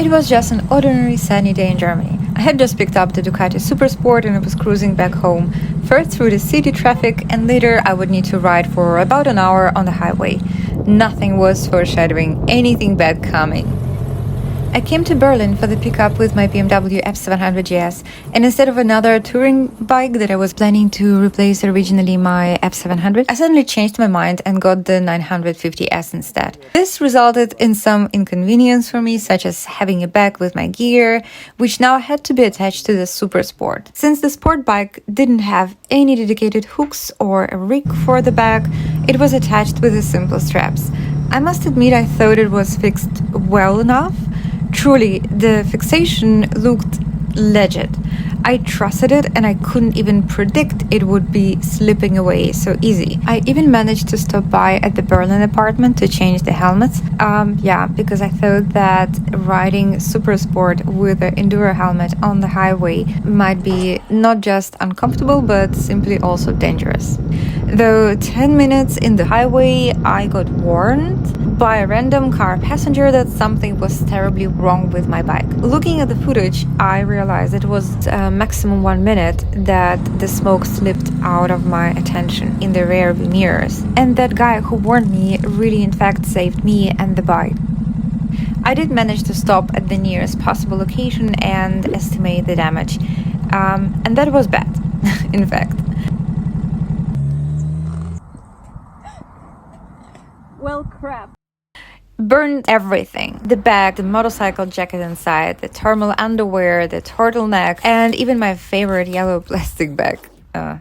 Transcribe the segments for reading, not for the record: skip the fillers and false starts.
It was just an ordinary sunny day in Germany. I had just picked up the Ducati Supersport and I was cruising back home, first through the city traffic and later I would need to ride for about an hour on the highway. Nothing was foreshadowing anything bad coming. I came to Berlin for the pickup with my BMW F700 GS, and instead of another touring bike that I was planning to replace originally my F700, I suddenly changed my mind and got the 950S instead. This resulted in some inconvenience for me, such as having a bag with my gear, which now had to be attached to the Supersport. Since the sport bike didn't have any dedicated hooks or a rig for the bag, it was attached with the simple straps. I must admit I thought it was fixed well enough. Truly, the fixation looked legit. I trusted it and I couldn't even predict it would be slipping away so easy. I even managed to stop by at the Berlin apartment to change the helmets. Because I thought that riding Supersport with an Enduro helmet on the highway might be not just uncomfortable but simply also dangerous. Though 10 minutes in the highway, I got warned by a random car passenger that something was terribly wrong with my bike. Looking at the footage, I realized it was maximum 1 minute that the smoke slipped out of my attention in the rear view mirrors. And that guy who warned me really in fact saved me and the bike. I did manage to stop at the nearest possible location and estimate the damage. And that was bad, in fact. Well, crap. Burned everything. The bag, the motorcycle jacket inside, the thermal underwear, the turtleneck, and even my favorite yellow plastic bag.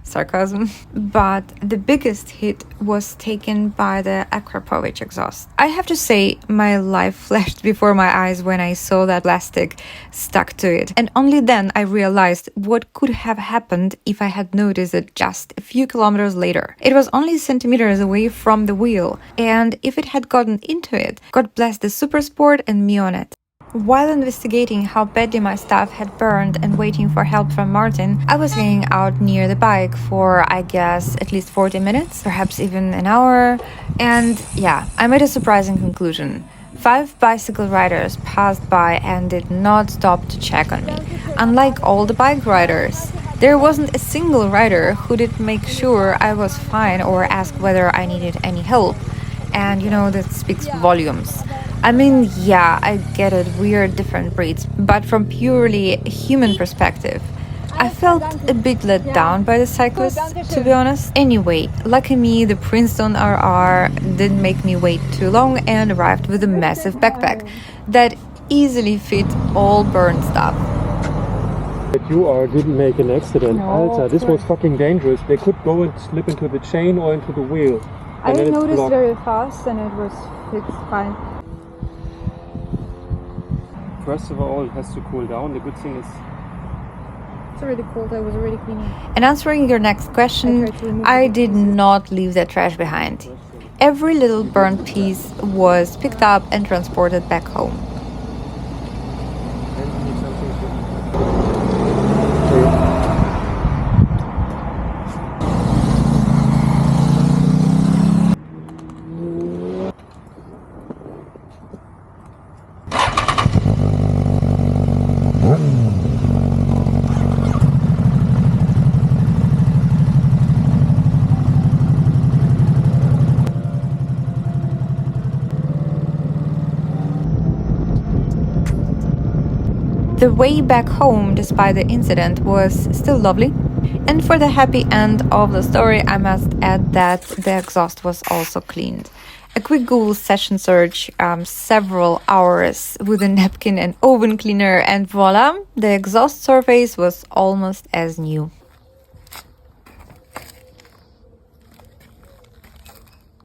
Sarcasm. But the biggest hit was taken by the Akrapovic exhaust. I have to say, my life flashed before my eyes when I saw that plastic stuck to it. And only then I realized what could have happened if I had noticed it just a few kilometers later. It was only centimeters away from the wheel, and if it had gotten into it, God bless the Supersport and me on it. While investigating how badly my stuff had burned and waiting for help from Martin, I was hanging out near the bike for, I guess, at least 40 minutes, perhaps even an hour. And yeah, I made a surprising conclusion. 5 bicycle riders passed by and did not stop to check on me. Unlike all the bike riders, there wasn't a single rider who did make sure I was fine or ask whether I needed any help. And that speaks volumes. I mean, yeah, I get it, we're different breeds, but from purely human perspective, I felt a bit let down by the cyclists, to be honest. Anyway, lucky me, the Princeton RR didn't make me wait too long and arrived with a massive backpack that easily fit all burned stuff. That you didn't make an accident. No, Alter, this was fucking dangerous. They could go and slip into the chain or into the wheel. I noticed very fast and it was fixed fine. First of all, it has to cool down. The good thing is it's already cold. I was already cleaning. And answering your next question, I did not leave the trash behind. Every little burnt piece was picked up and transported back home. The way back home, despite the incident, was still lovely. And for the happy end of the story, I must add that the exhaust was also cleaned. A quick Google session search, several hours with a napkin and oven cleaner, and voila, the exhaust surface was almost as new.